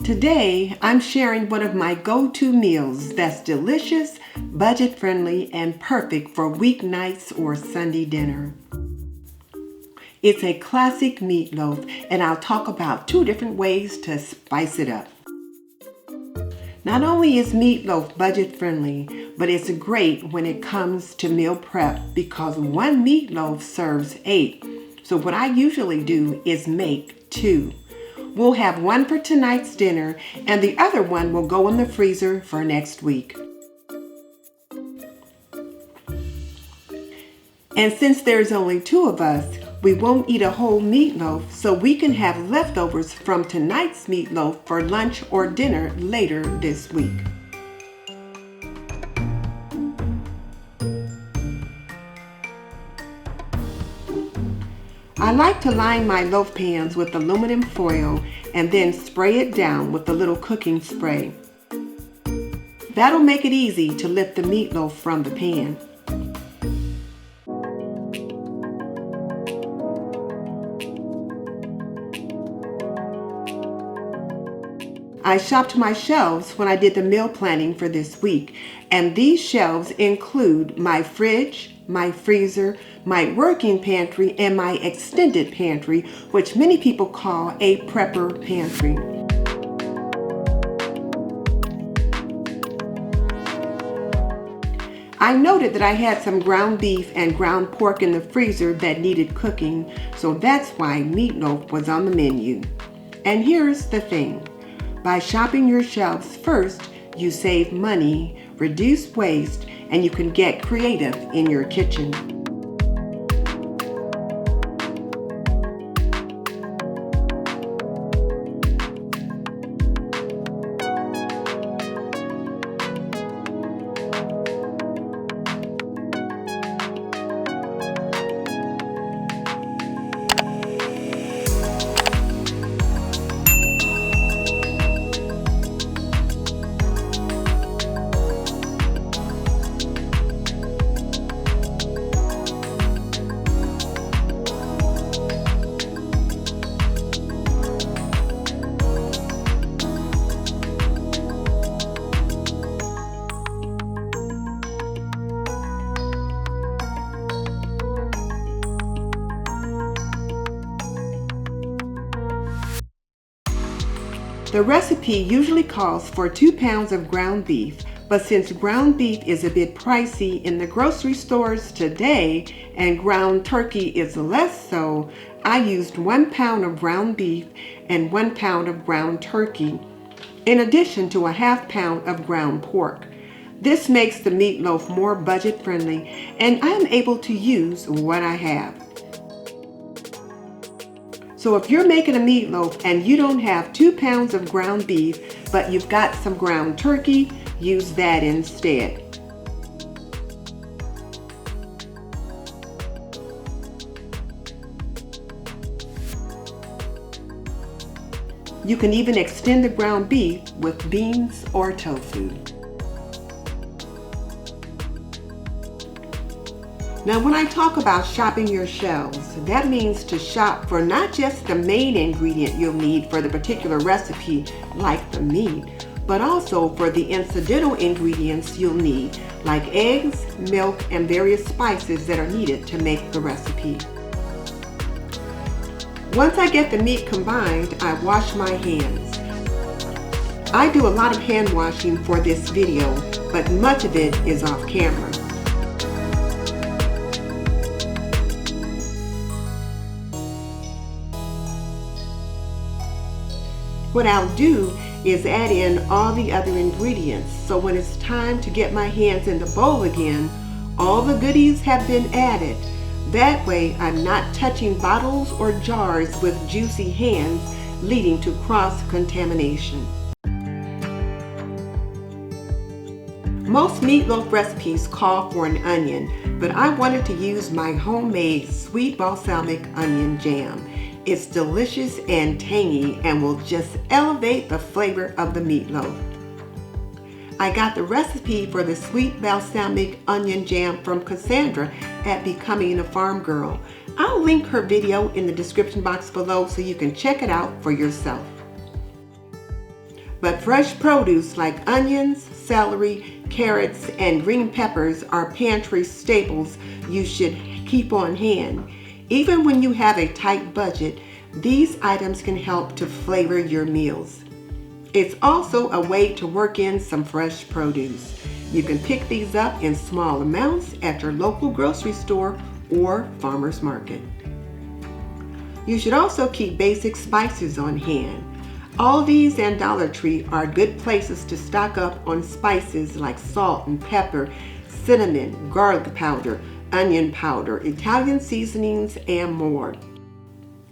Today, I'm sharing one of my go-to meals that's delicious, budget-friendly, and perfect for weeknights or Sunday dinner. It's a classic meatloaf, and I'll talk about 2 different ways to spice it up. Not only is meatloaf budget-friendly, but it's great when it comes to meal prep because 1 meatloaf serves 8. So what I usually do is make 2. We'll have 1 for tonight's dinner, and the other one will go in the freezer for next week. And since there's only 2 of us, we won't eat a whole meatloaf, so we can have leftovers from tonight's meatloaf for lunch or dinner later this week. I like to line my loaf pans with aluminum foil and then spray it down with a little cooking spray. That'll make it easy to lift the meatloaf from the pan. I shopped my shelves when I did the meal planning for this week, and these shelves include my fridge, my freezer, my working pantry, and my extended pantry, which many people call a prepper pantry. I noted that I had some ground beef and ground pork in the freezer that needed cooking, so that's why meatloaf was on the menu. And here's the thing. By shopping your shelves first, you save money, reduce waste, and you can get creative in your kitchen. The recipe usually calls for 2 pounds of ground beef, but since ground beef is a bit pricey in the grocery stores today and ground turkey is less so, I used 1 pound of ground beef and 1 pound of ground turkey, in addition to a ½ pound of ground pork. This makes the meatloaf more budget friendly, and I'm able to use what I have. So if you're making a meatloaf and you don't have 2 pounds of ground beef, but you've got some ground turkey, use that instead. You can even extend the ground beef with beans or tofu. Now, when I talk about shopping your shelves, that means to shop for not just the main ingredient you'll need for the particular recipe, like the meat, but also for the incidental ingredients you'll need, like eggs, milk, and various spices that are needed to make the recipe. Once I get the meat combined, I wash my hands. I do a lot of hand washing for this video, but much of it is off camera. What I'll do is add in all the other ingredients, so when it's time to get my hands in the bowl again, all the goodies have been added. That way I'm not touching bottles or jars with juicy hands, leading to cross-contamination. Most meatloaf recipes call for an onion, but I wanted to use my homemade sweet balsamic onion jam. It's delicious and tangy and will just elevate the flavor of the meatloaf. I got the recipe for the sweet balsamic onion jam from Cassandra at Becoming a Farm Girl. I'll link her video in the description box below so you can check it out for yourself. But fresh produce like onions, celery, carrots, and green peppers are pantry staples you should keep on hand. Even when you have a tight budget, these items can help to flavor your meals. It's also a way to work in some fresh produce. You can pick these up in small amounts at your local grocery store or farmer's market. You should also keep basic spices on hand. Aldi's and Dollar Tree are good places to stock up on spices like salt and pepper, cinnamon, garlic powder, onion powder, Italian seasonings, and more.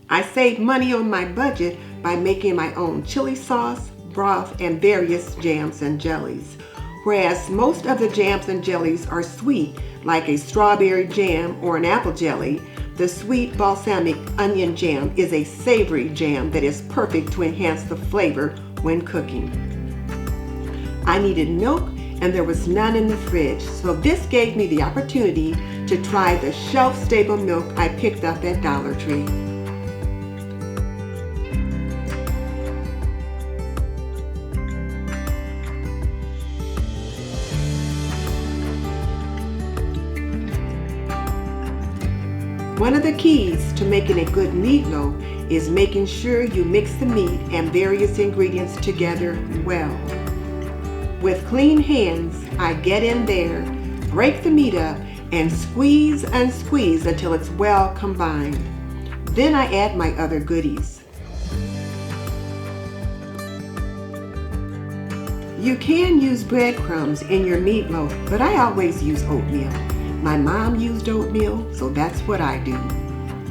I save money on my budget by making my own chili sauce, broth, and various jams and jellies. Whereas most of the jams and jellies are sweet, like a strawberry jam or an apple jelly, the sweet balsamic onion jam is a savory jam that is perfect to enhance the flavor when cooking. I needed milk and there was none in the fridge, so this gave me the opportunity to try the shelf-stable milk I picked up at Dollar Tree. One of the keys to making a good meatloaf is making sure you mix the meat and various ingredients together well. With clean hands, I get in there, break the meat up, and squeeze and squeeze until it's well combined. Then I add my other goodies. You can use breadcrumbs in your meatloaf, but I always use oatmeal. My mom used oatmeal, so that's what I do.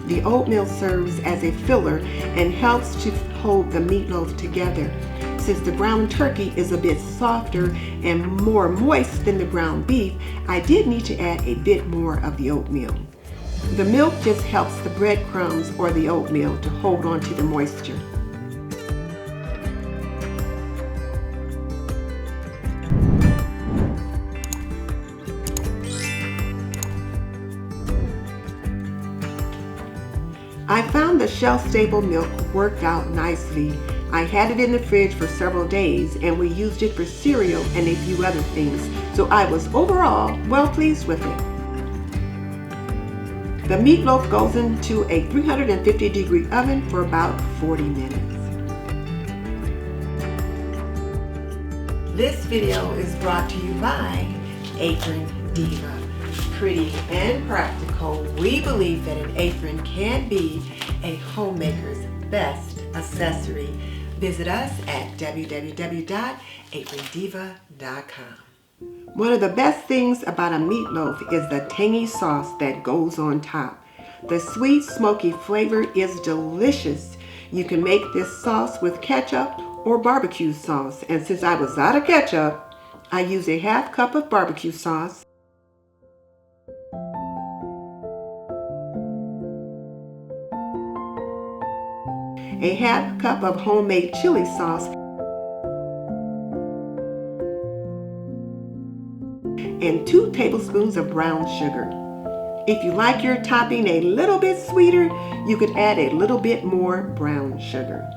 The oatmeal serves as a filler and helps to hold the meatloaf together. Since the ground turkey is a bit softer and more moist than the ground beef, I did need to add a bit more of the oatmeal. The milk just helps the breadcrumbs or the oatmeal to hold on to the moisture. I found the shelf-stable milk worked out nicely. I had it in the fridge for several days and we used it for cereal and a few other things, so I was overall well pleased with it. The meatloaf goes into a 350-degree oven for about 40 minutes. This video is brought to you by Aprondiva. Pretty and practical, we believe that an apron can be a homemaker's best accessory. Visit us at www.aprondiva.com. One of the best things about a meatloaf is the tangy sauce that goes on top. The sweet, smoky flavor is delicious. You can make this sauce with ketchup or barbecue sauce, and since I was out of ketchup, I use a half cup of barbecue sauce, a half cup of homemade chili sauce, and 2 tablespoons of brown sugar. If you like your topping a little bit sweeter, you could add a little bit more brown sugar.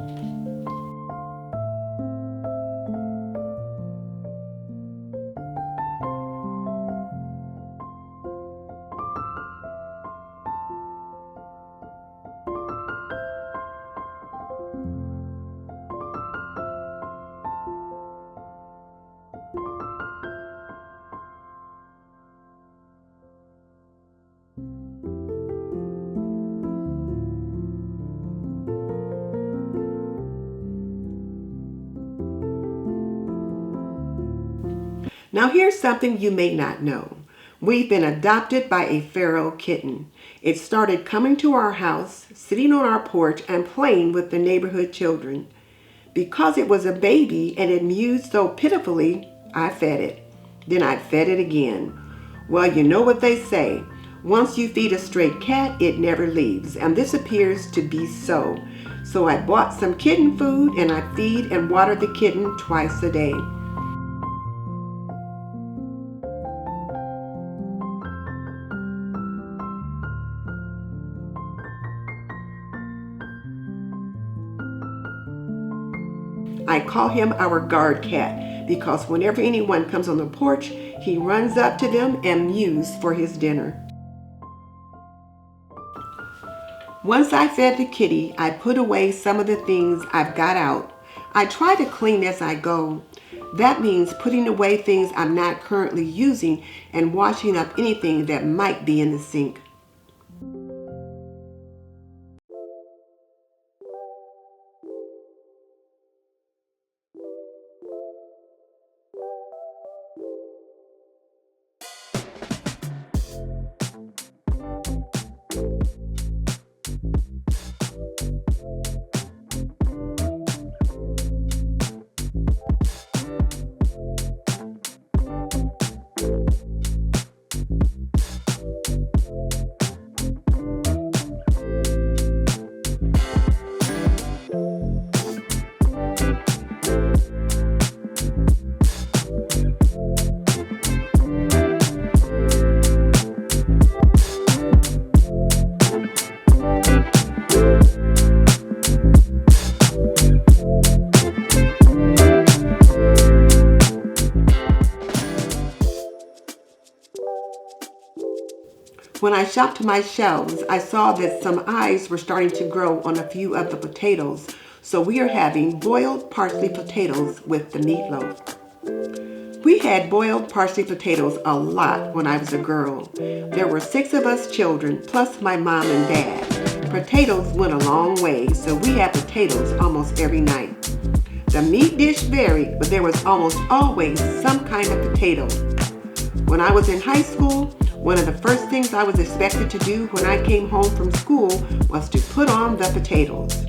Now here's something you may not know. We've been adopted by a feral kitten. It started coming to our house, sitting on our porch, and playing with the neighborhood children. Because it was a baby and it mewed so pitifully, I fed it. Then I fed it again. Well, you know what they say. Once you feed a stray cat, it never leaves, and this appears to be so. So I bought some kitten food and I feed and water the kitten twice a day. I call him our guard cat because whenever anyone comes on the porch, he runs up to them and mews for his dinner. Once I fed the kitty, I put away some of the things I've got out. I try to clean as I go. That means putting away things I'm not currently using and washing up anything that might be in the sink. When I shopped my shelves, I saw that some eyes were starting to grow on a few of the potatoes, so we are having boiled parsley potatoes with the meatloaf. We had boiled parsley potatoes a lot when I was a girl. There were 6 of us children, plus my mom and dad. Potatoes went a long way, so we had potatoes almost every night. The meat dish varied, but there was almost always some kind of potato. When I was in high school, one of the first things I was expected to do when I came home from school was to put on the potatoes.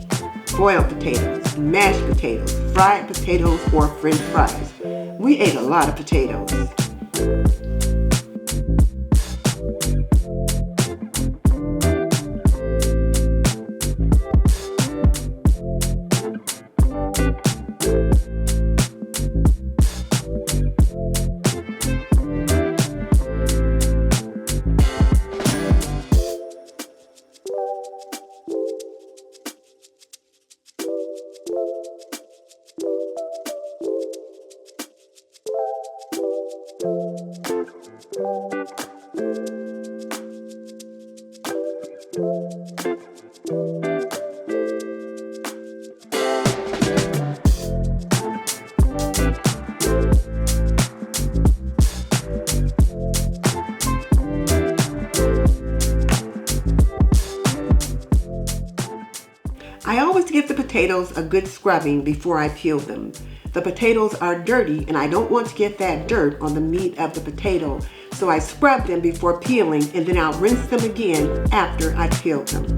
Boiled potatoes, mashed potatoes, fried potatoes, or French fries. We ate a lot of potatoes. I always give the potatoes a good scrubbing before I peel them. The potatoes are dirty and I don't want to get that dirt on the meat of the potato, so I scrub them before peeling and then I'll rinse them again after I peel them.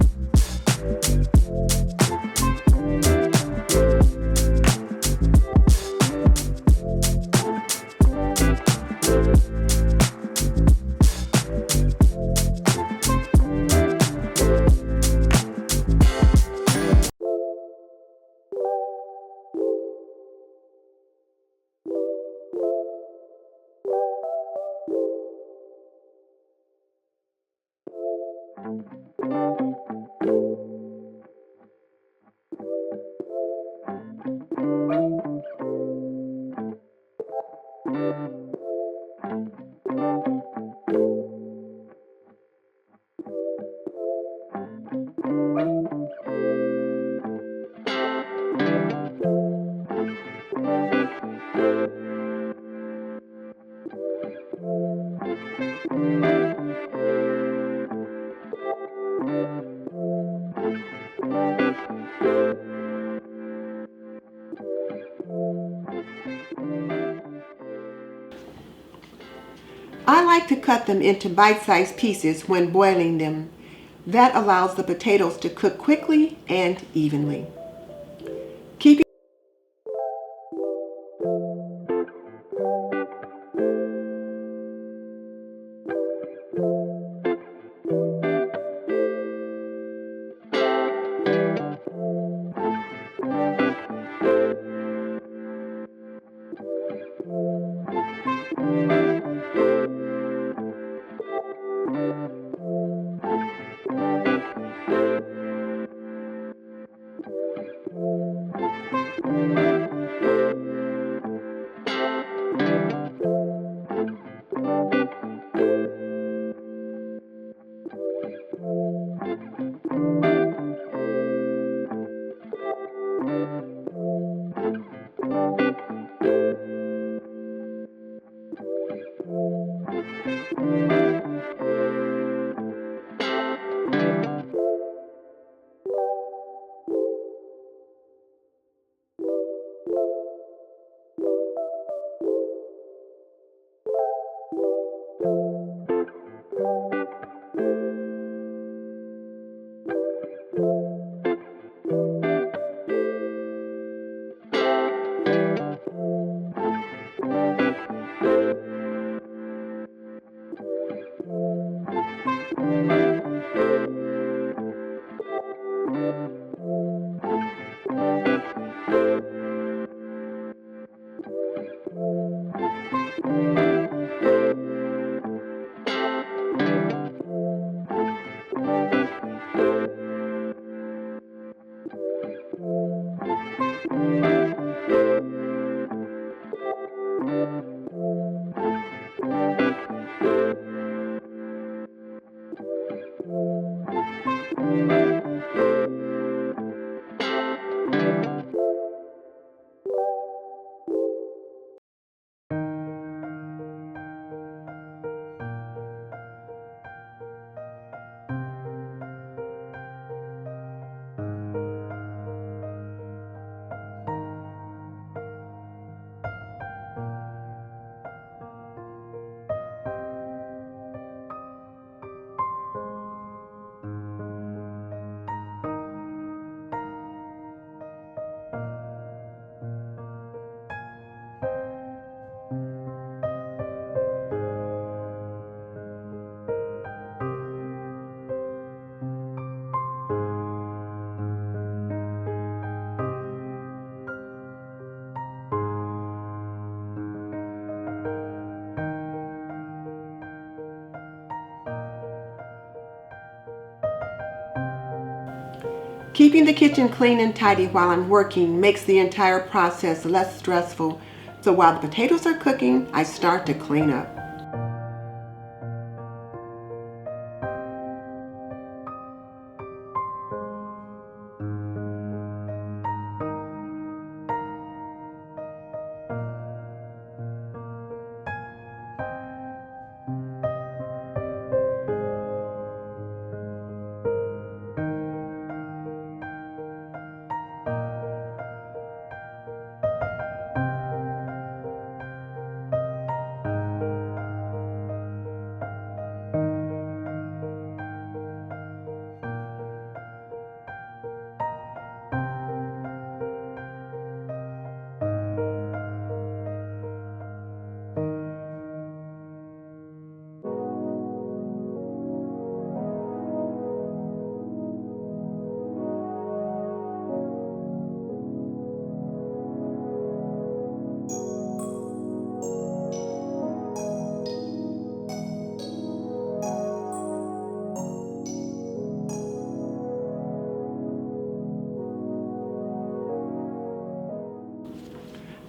I like to cut them into bite-sized pieces when boiling them. That allows the potatoes to cook quickly and evenly. Keep Keeping the kitchen clean and tidy while I'm working makes the entire process less stressful. So while the potatoes are cooking, I start to clean up.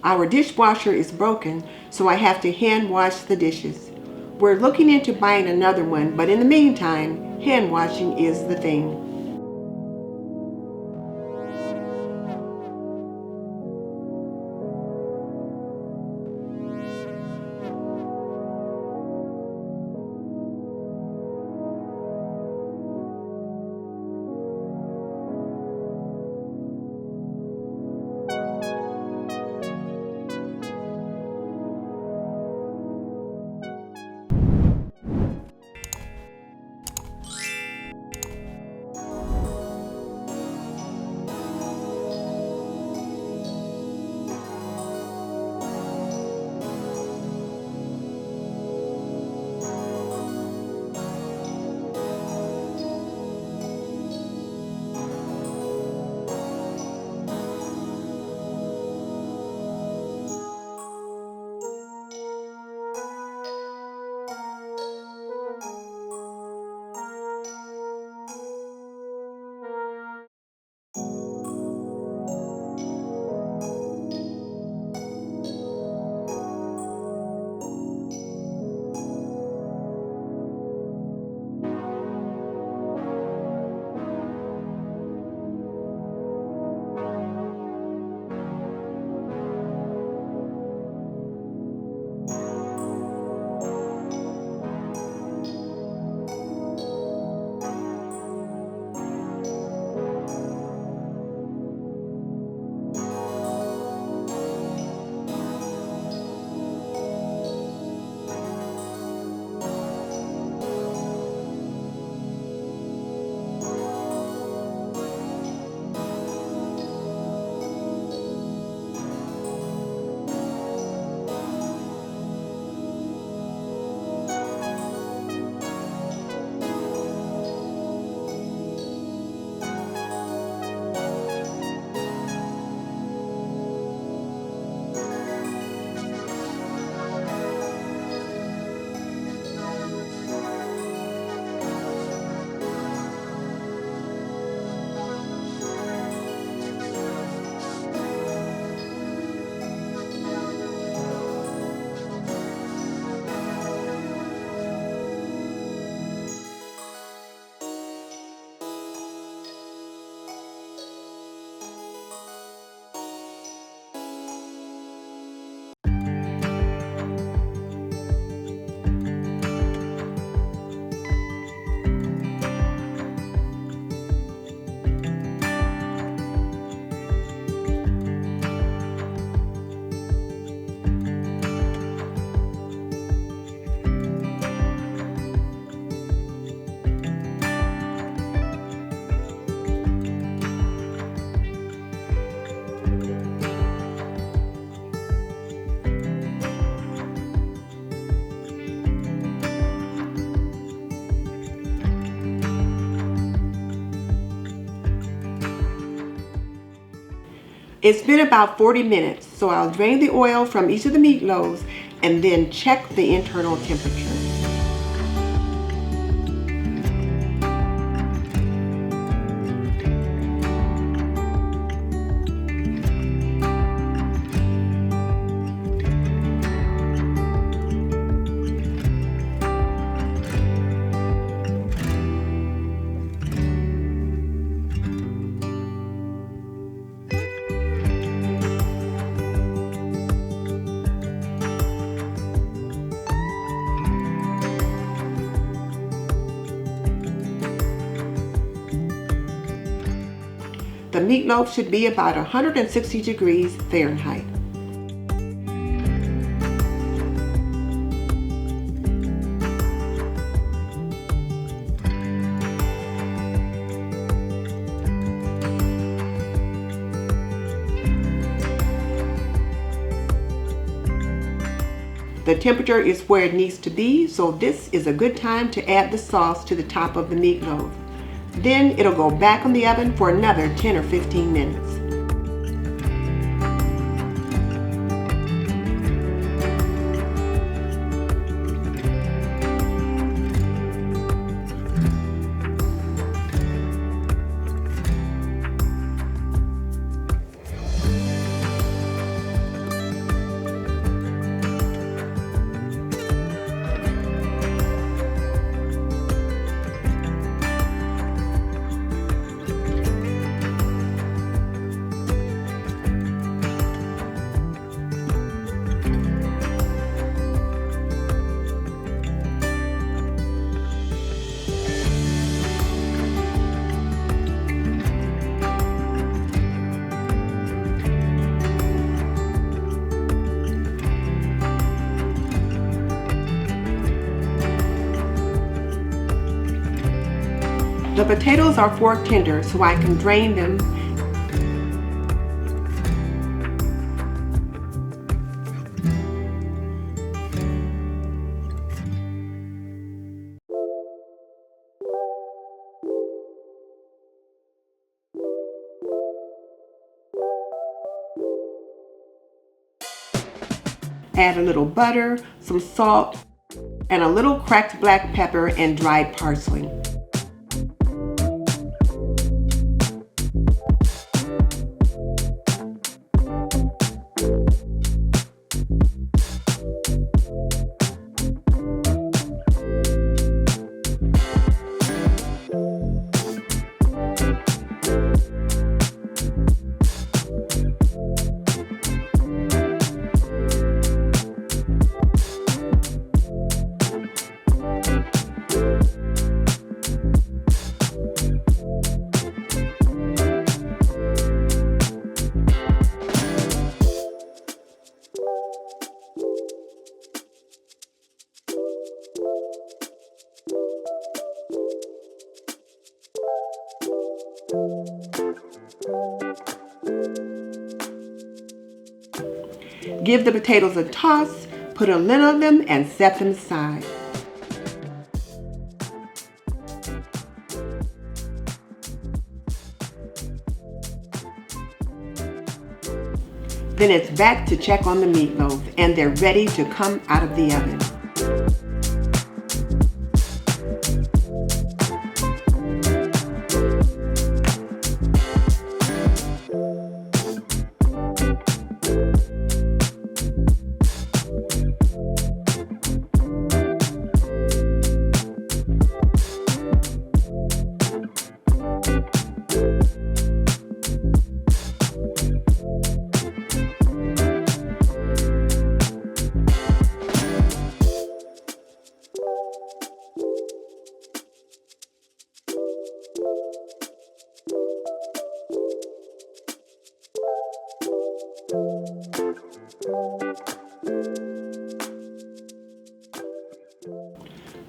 Our dishwasher is broken, so I have to hand wash the dishes. We're looking into buying another one, but in the meantime, hand washing is the thing. It's been about 40 minutes, so I'll drain the oil from each of the meatloaves and then check the internal temperature. the meatloaf should be about 160 degrees Fahrenheit. The temperature is where it needs to be, so this is a good time to add the sauce to the top of the meatloaf. Then it'll go back in the oven for another 10 or 15 minutes. The potatoes are fork tender, so I can drain them. Add a little butter, some salt, and a little cracked black pepper and dried parsley. Give the potatoes a toss, put a lid on them, and set them aside. Then it's back to check on the meatloaf, and they're ready to come out of the oven.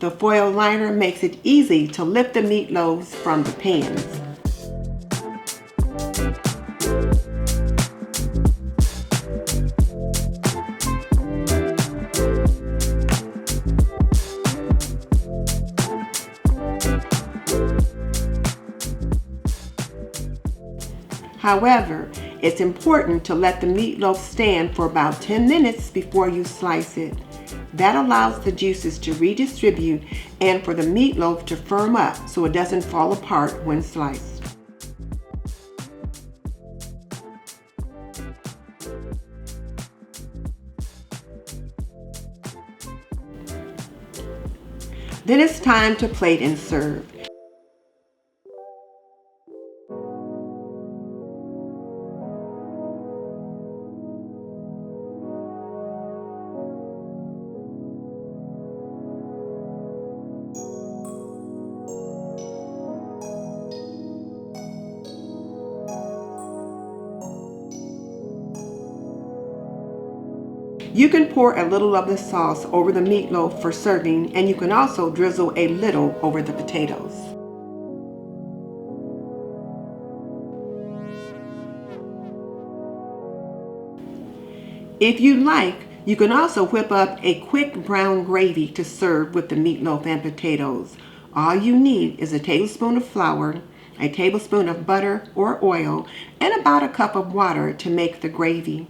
The foil liner makes it easy to lift the meatloaves from the pans. However, it's important to let the meatloaf stand for about 10 minutes before you slice it. That allows the juices to redistribute and for the meatloaf to firm up so it doesn't fall apart when sliced. Then it's time to plate and serve. You can pour a little of the sauce over the meatloaf for serving, and you can also drizzle a little over the potatoes. If you like, you can also whip up a quick brown gravy to serve with the meatloaf and potatoes. All you need is a tablespoon of flour, a tablespoon of butter or oil, and about a cup of water to make the gravy.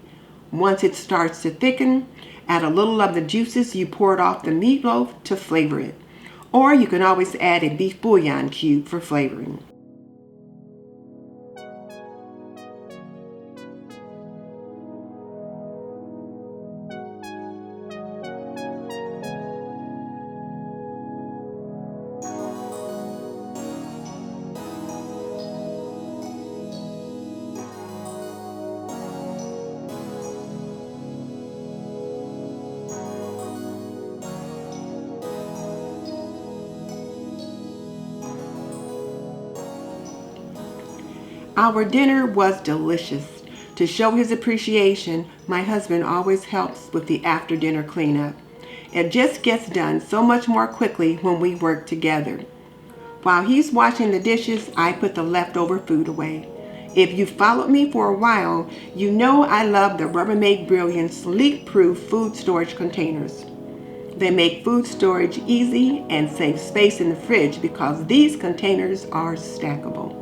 Once it starts to thicken, add a little of the juices you poured off the meatloaf to flavor it. Or you can always add a beef bouillon cube for flavoring. Our dinner was delicious. To show his appreciation, my husband always helps with the after dinner cleanup. It just gets done so much more quickly when we work together. While he's washing the dishes, I put the leftover food away. If you've followed me for a while, you know I love the Rubbermaid Brilliance leak-proof food storage containers. They make food storage easy and save space in the fridge because these containers are stackable.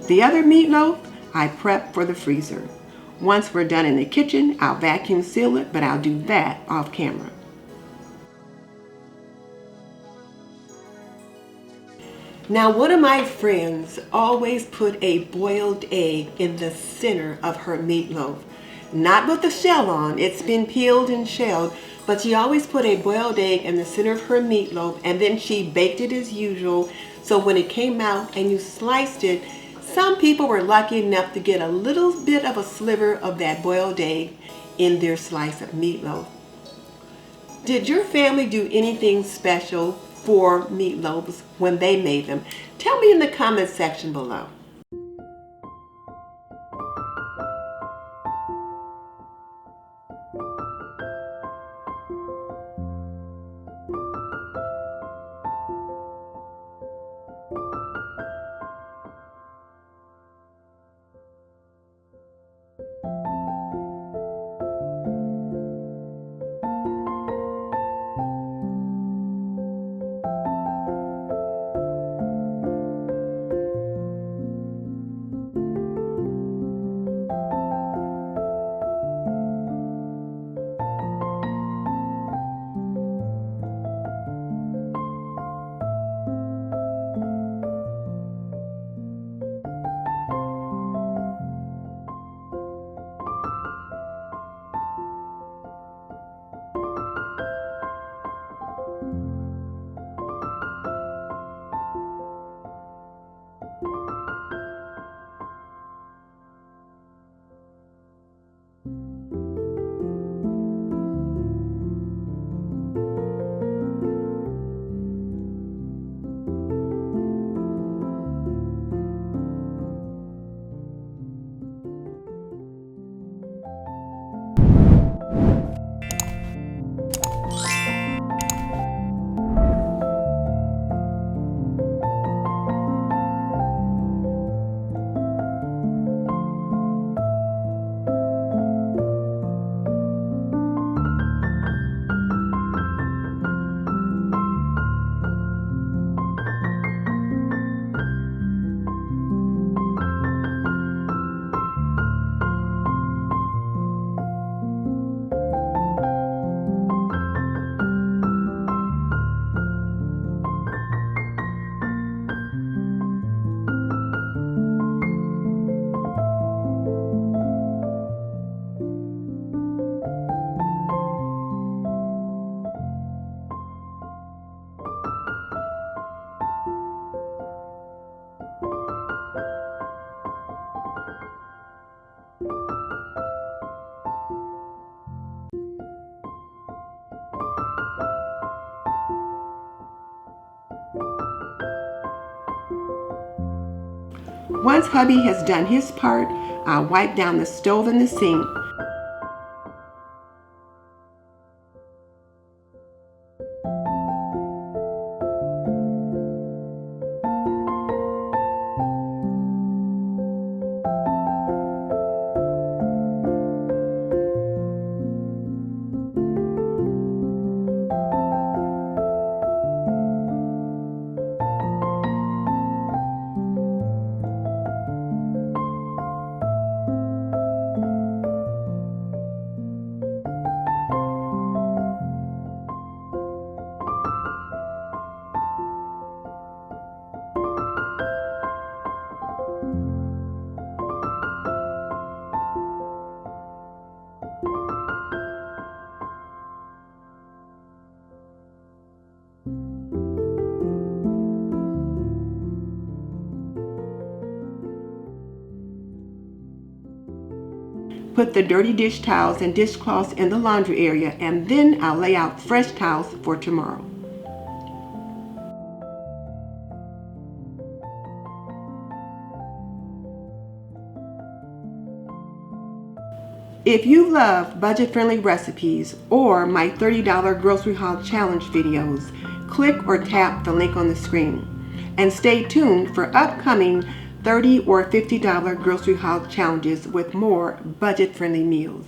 The other meatloaf, I prep for the freezer. Once we're done in the kitchen, I'll vacuum seal it, but I'll do that off camera. Now, one of my friends always put a boiled egg in the center of her meatloaf. Not with the shell on, it's been peeled and shelled, but she always put a boiled egg in the center of her meatloaf, and then she baked it as usual. So when it came out and you sliced it, some people were lucky enough to get a little bit of a sliver of that boiled egg in their slice of meatloaf. Did your family do anything special for meatloaves when they made them? Tell me in the comments section below. Once hubby has done his part, I'll wipe down the stove and the sink. Put the dirty dish towels and dishcloths in the laundry area, and then I'll lay out fresh towels for tomorrow. If you love budget-friendly recipes or my $30 grocery haul challenge videos, click or tap the link on the screen. And stay tuned for upcoming $30 or $50 grocery haul challenges with more budget-friendly meals.